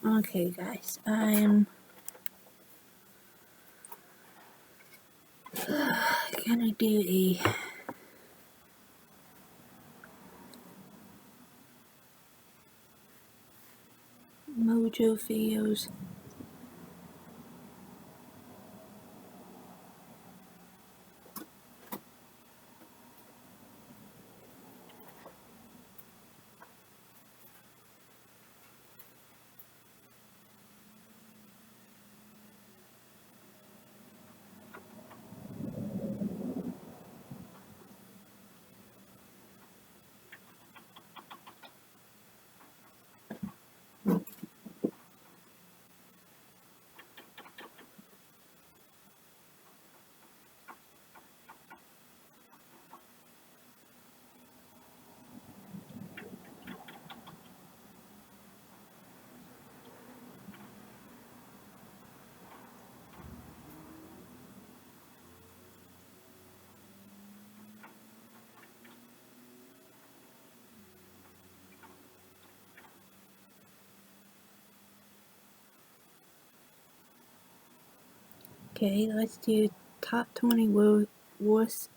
Okay, guys, I'm gonna do a Mojo videos. Okay, let's do top 20 worst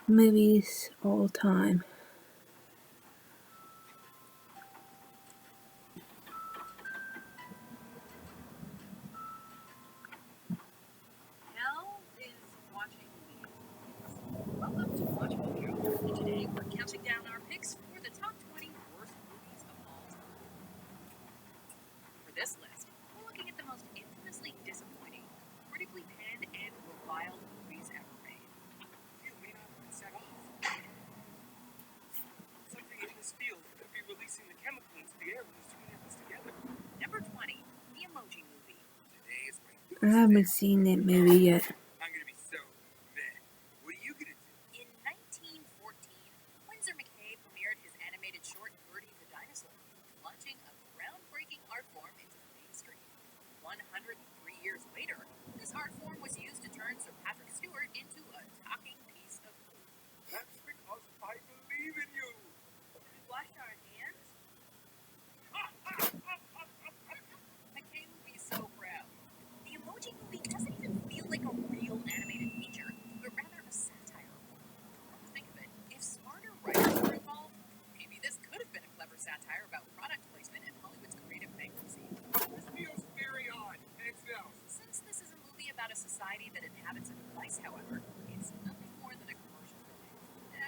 movies all time. Hell is watching movies. Welcome to Watch Mojo, and today we're counting down our picks for the top 20 worst movies of all time. For this list, we're looking at the most infamously disappointing, critically panned, and reviled movies ever made. You may not have been set off. Something in this field could be releasing the chemical into the air when these two animals together. Number 20, The Emoji Movie. Today is when I haven't seen that movie yet. I'm gonna be so mad. What are you gonna do? In 1914, Winsor McCay premiered his animated short Birdie the Dinosaur, launching a groundbreaking art form into the mainstream. 103 years later, this art form was used to turn Sir Patrick Stewart into a talking piece of food. That's because I believe in you. Did we wash our hands? McCay would be so proud. The Emoji Movie doesn't even feel like a real animated feature, but rather a satire. Come to think of it, if smarter writers were involved, maybe this could have been a clever satire about product placement and Hollywood's creative bankruptcy. This feels very odd. Hands down. Since this is a movie about a society that inhabits a device, however, it's nothing more than a commercial film.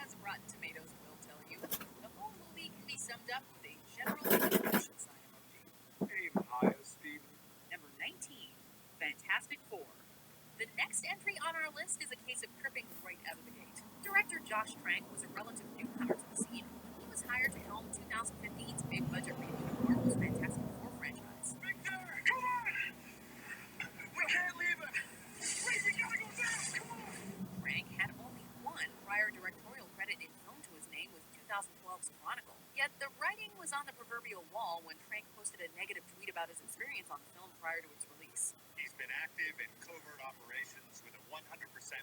As Rotten Tomatoes will tell you, the whole movie can be summed up with a general commercial sign emoji. Aim higher, Steven. Number 19, Fantastic Four. The next entry on our list is a case of tripping right out of the gate. Director Josh Trank was a relative newcomer to the scene when he was hired to helm 2015's big-budget reboot of Marvel's Fantastic Four franchise. Victor! Come on! We can't leave him! Wait, we gotta go down! Come on! Trank had only one prior directorial credit in film to his name with 2012's Chronicle. Yet the writing was on the proverbial wall when Trank posted a negative tweet about his experience on the film prior to its release. He's been active in covert operations with a 100%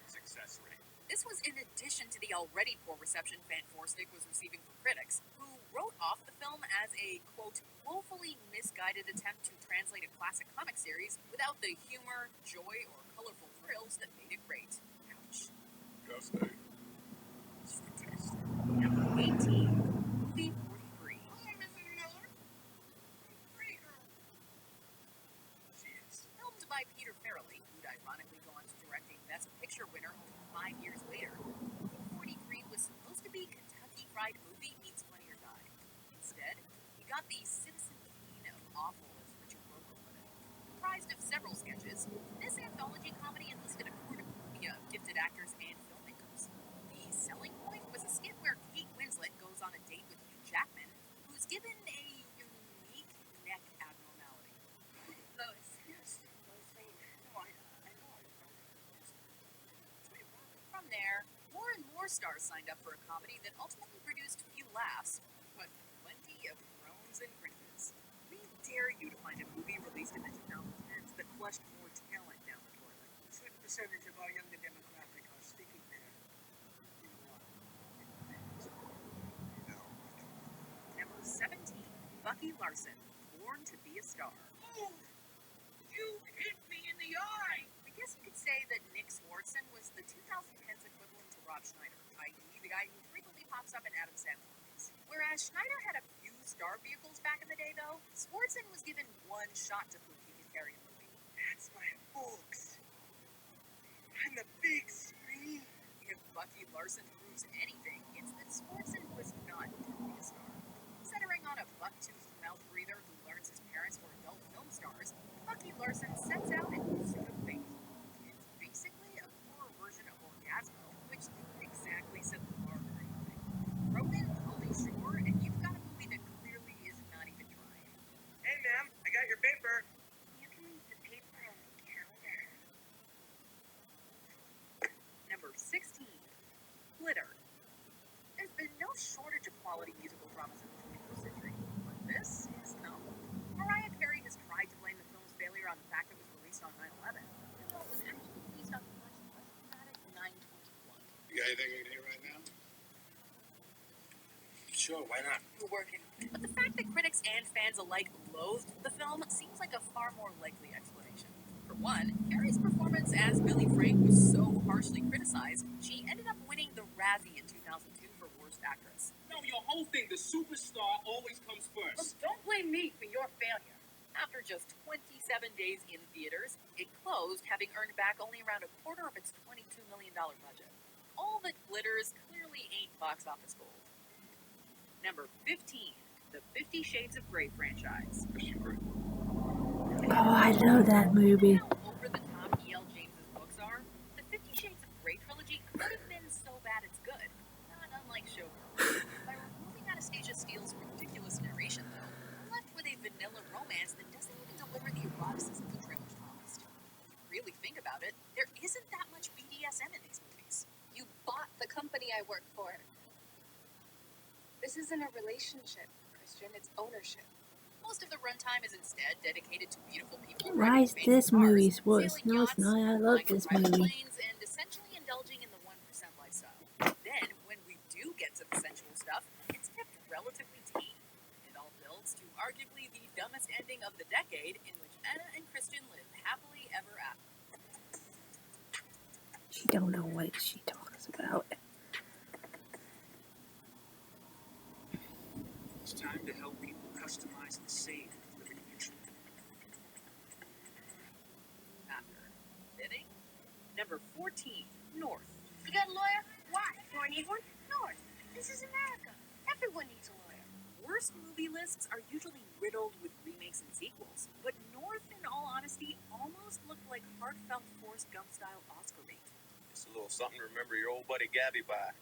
success rate. This was in addition to the already poor reception Fan4stick was receiving from critics, who wrote off the film as a, quote, woefully misguided attempt to translate a classic comic series without the humor, joy, or colorful thrills that made it great. Ouch. Just a It's fantastic. Number 18, Movie 43. Hi, Mrs. Miller. Pretty girl. She is. Filmed by Peter Farrelly, who'd ironically go on to direct a Best Picture winner only 5 years later, Movie 43 was supposed to be Kentucky Fried Movie meets Funny or Die. Instead, he got the Citizen Kane of awful, as Richard Roker put it. Comprised of several sketches, this anthology comedy enlisted a cornucopia of gifted actors and filmmakers. The selling point was a skit where Kate Winslet goes on a date with Hugh Jackman, who's given a unique neck abnormality. Lois. Yes. Lois Lane. No, I know. Yes. It's pretty wrong. From there, more and more stars signed up for a comedy that ultimately produced few laughs, but plenty of groans and cringes. We dare you to find a movie released in the 2010s that flushed more talent down the toilet. A certain percentage of our younger demographic are sticking there. You know what? you know. Number 17, Bucky Larson, Born to be a Star. star. Oh, you hit me in the eye. I guess you could say that Nick Swartzen was the 2010s equivalent to Rob Schneider, i.e. the guy who frequently pops up in Adam Sandler movies. Whereas Schneider had a few star vehicles back in the day, though, Swartzen was given one shot to prove he could carry a movie. That's my folks. And the big screen. If Bucky Larson proves anything, it's that Swartzen was not truly a star. Centering on a buck-toothed mouth breather who learns his parents were adult film stars, Bucky Larson sets out in pursuit of fame. It's basically a poorer version of Orgasmo, which didn't exactly set the bar very high. Roman, Pauly Shore, and you've got a movie that clearly is not even trying. Hey, ma'am, I got your paper. You can leave the paper on the counter. Number 16, Glitter. There's been no shortage of quality musical dramas in the 21st century, but this is novel. Mariah Carey has tried to blame the film's failure on the fact it was released on 9/11. The film was actually released on the much less dramatic 9/21. You got anything we can hear right now? Sure, why not? We're working. But the fact that critics and fans alike loathed the film seems like a far more likely explanation. For one, Carey's performance as Billy Frank was so harshly criticized, she ended up winning the Razzie in 2002 for Worst Actress. No, your whole thing, the superstar always comes first. Don't blame me for your failure. After just 27 days in theaters, it closed, having earned back only around a quarter of its $22 million budget. All that glitters clearly ain't box office gold. Number 15, the 50 Shades of Grey franchise. Oh, I love that movie. How over-the-top E.L. James's books are, the 50 Shades of Grey trilogy could have been so bad it's good, not unlike Showgirl. By removing Anastasia Steele's ridiculous narration, though, we're left with a vanilla romance that doesn't even deliver the eroticism the trailers promised. If you really think about it, there isn't that much BDSM in these movies. You bought the company I work for. This isn't a relationship, Christian. It's ownership. Most of the runtime is instead dedicated to beautiful people. Why is driving this fancy cars, movie's worse? sailing No, it's yachts, not. I love flying this private movie. planes, and essentially indulging in the 1% lifestyle. Then, when we do get to the sensual stuff, it's kept relatively tame. It all builds to arguably the dumbest ending of the decade, in which Anna and Christian live happily ever after. She don't know what she talks about. It's time to help people customize and save for the future. After bidding, number 14, North. You got a lawyer? Why? Do I need one? North. This is America. Everyone needs a lawyer. Worst movie lists are usually riddled with remakes and sequels, but North, in all honesty, almost looked like heartfelt Forrest Gump-style Oscar bait. It's a little something to remember your old buddy Gabby by.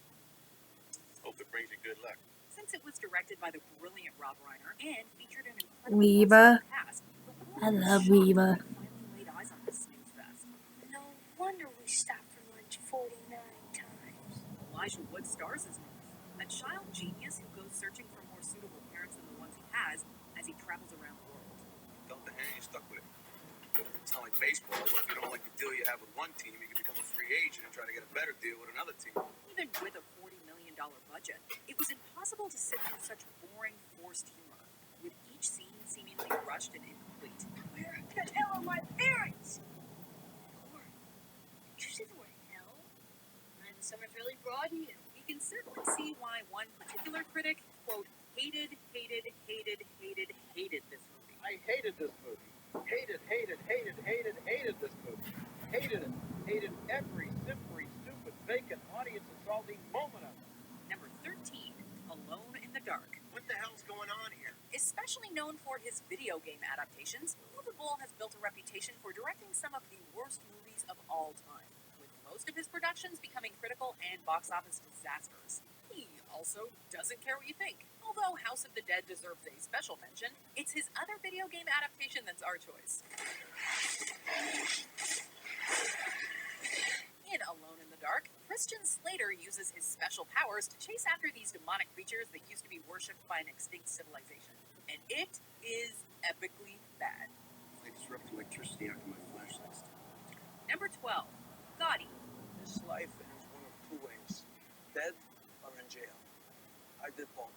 Hope it brings you good luck. Since it was directed by the brilliant Rob Reiner and featured an incredible Weaver. cast, the world I was love shocked Weaver. when they finally laid eyes on this snooze fest. No wonder we stopped for lunch 49 times. Elijah Wood stars as North, a child genius who goes searching for more suitable parents than the ones he has as he travels around the world. Dealt the hand, you stuck with it. It's not like baseball, but if you don't like the deal you have with one team, you can become a free agent and try to get a better deal with another team. Even with a $40 million budget, it was impossible to sit through such boring, forced humor, with each scene seemingly rushed and incomplete. Where the hell are my parents? Lord, did you say the word hell? I'm someone really broad to you. You can certainly see why one particular critic, quote, hated this movie. I hated this movie. Hated this movie. Hated it. Hated every simpery, stupid, vacant, audience-insulting moment of it. Number 13, Alone in the Dark. What the hell's going on here? Especially known for his video game adaptations, Loverboll has built a reputation for directing some of the worst movies of all time, with most of his productions becoming critical and box office disasters. He also doesn't care what you think. Although House of the Dead deserves a special mention, it's his other video game adaptation that's our choice. In Alone in the Dark, Christian Slater uses his special powers to chase after these demonic creatures that used to be worshipped by an extinct civilization. And it is epically bad. I disrupted electricity after my flashlights. Number 12, Gotti. This life ends one of two ways. Dead or in jail. I did both.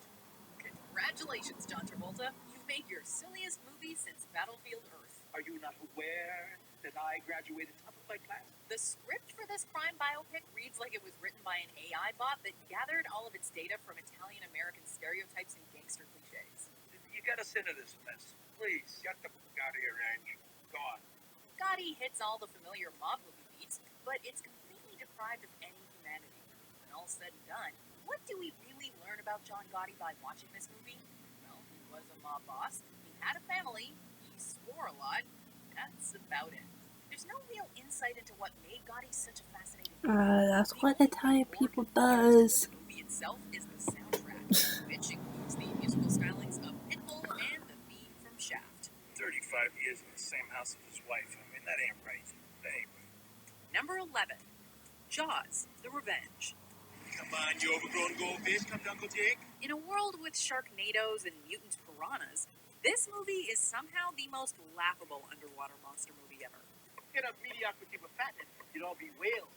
Congratulations, John Travolta. You've make your silliest movie since Battlefield Earth. Are you not aware that I graduated top of my class? The script for this crime biopic reads like it was written by an AI bot that gathered all of its data from Italian-American stereotypes and gangster cliches. You got us into this mess. Please, get the fuck out of here, Ange. Go on. Gotti hits all the familiar mob movie beats, but it's completely deprived of any humanity. When all's said and done, what do we really learn about John Gotti by watching this movie? Well, he was a mob boss, he had a family, he swore a lot. That's about it. There's no real insight into what made Gotti such a fascinating That's what Italian people does. The movie itself is the soundtrack, which includes the musical stylings of Pitbull and the theme from Shaft. 35 years in the same house with his wife. I mean, that ain't right. That ain't right. Number 11, Jaws: The Revenge. Come on, you overgrown goldfish. Come to Uncle Jake. In a world with sharknadoes and mutant piranhas, this movie is somehow the most laughable underwater monster movie ever. Get up mediocrity with fatness. You'd all be whales.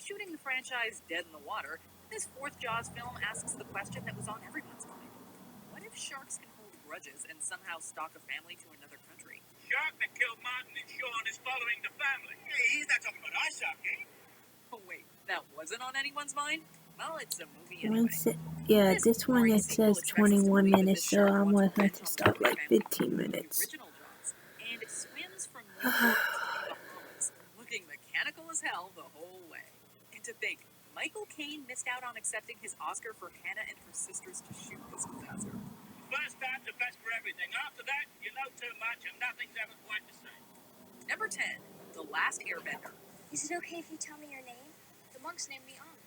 Shooting the franchise dead in the water, this fourth Jaws film asks the question that was on everyone's mind. What if sharks can hold grudges and somehow stalk a family to another country? Shark that killed Martin and Sean is following the family. Hey, he's not talking about our shark, eh? Oh wait, that wasn't on anyone's mind? Well, it's a movie anyway. Yeah, this one it says 21 minutes, so I'm gonna have to stop like 15 minutes. Original Jaws, and it swims from New York to the Bahamas, looking mechanical as hell the whole way. And to think, Michael Caine missed out on accepting his Oscar for Hannah and her sisters to shoot this disaster. First time's the best for everything. After that, you know too much and nothing's ever quite the same. Number 10, The Last Airbender. Is it okay if you tell me your name? The monks named me Ang.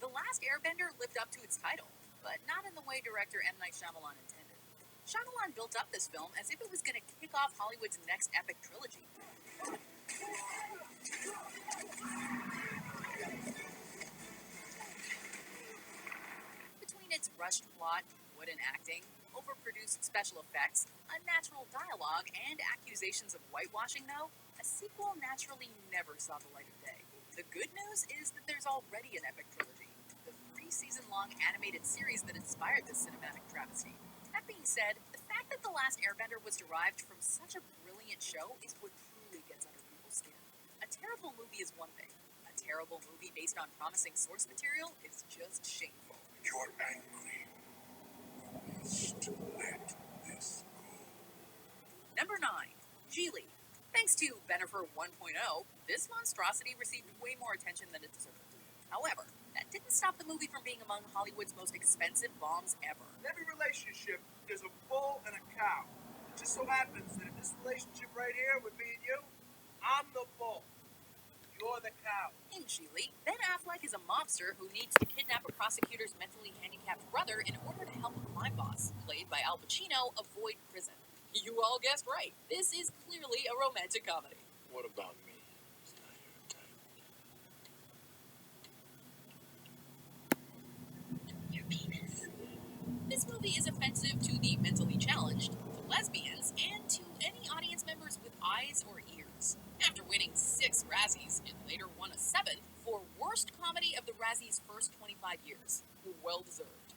The Last Airbender lived up to its title, but not in the way director M. Night Shyamalan intended. Shyamalan built up this film as if it was going to kick off Hollywood's next epic trilogy. Between its rushed plot, wooden acting, overproduced special effects, unnatural dialogue, and accusations of whitewashing, though, a sequel naturally never saw the light of day. The good news is that there's already an epic trilogy, the 3-season-long animated series that inspired this cinematic travesty. That being said, the fact that The Last Airbender was derived from such a brilliant show is what truly gets under people's skin. A terrible movie is one thing. A terrible movie based on promising source material is just shameful. You're angry. You must let this go. Number 9, Geely. Thanks to Bennifer 1.0, this monstrosity received way more attention than it deserved. However, that didn't stop the movie from being among Hollywood's most expensive bombs ever. In every relationship, there's a bull and a cow. It just so happens that in this relationship right here with me and you, I'm the bull. You're the cow. In Geely, Ben Affleck is a mobster who needs to kidnap a prosecutor's mentally handicapped brother in order to help a crime boss, played by Al Pacino, avoid prison. You all guessed right. This is clearly a romantic comedy. What about me? It's not your type. Your penis. This movie is offensive to the mentally challenged, to lesbians, and to any audience members with eyes or ears. After winning 6 Razzies, it later won a 7th for Worst Comedy of the Razzies' first 25 years. Well deserved.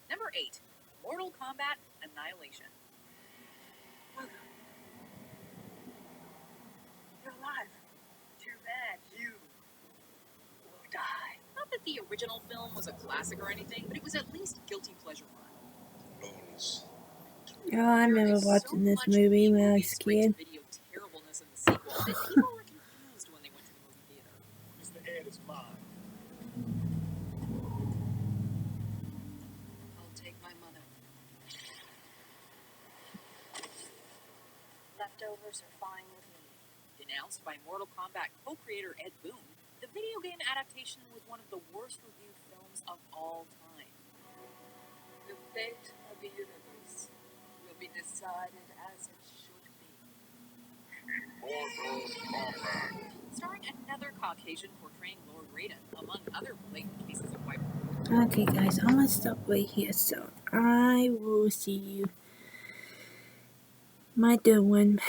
Number 8, Mortal Kombat Annihilation. You're alive. Too bad you will die. Not that the original film was a classic or anything, but it was at least guilty pleasure fun. Bonus. Oh, I remember watching this movie when I was a kid. Video terribleness in the sequel that people were confused when they went to the movie theater. Mr. Ed is mine. I'll take my mother. Leftovers are fine with me. Denounced by Mortal Kombat co-creator Ed Boon, the video game adaptation was one of the worst reviewed films of all time. The fate of the universe will be decided as it should be. Mortal Kombat. occasion portraying Lord Raiden, among other blatant cases of white. Okay, guys, I'm gonna stop right here. So I will see you. My dear one.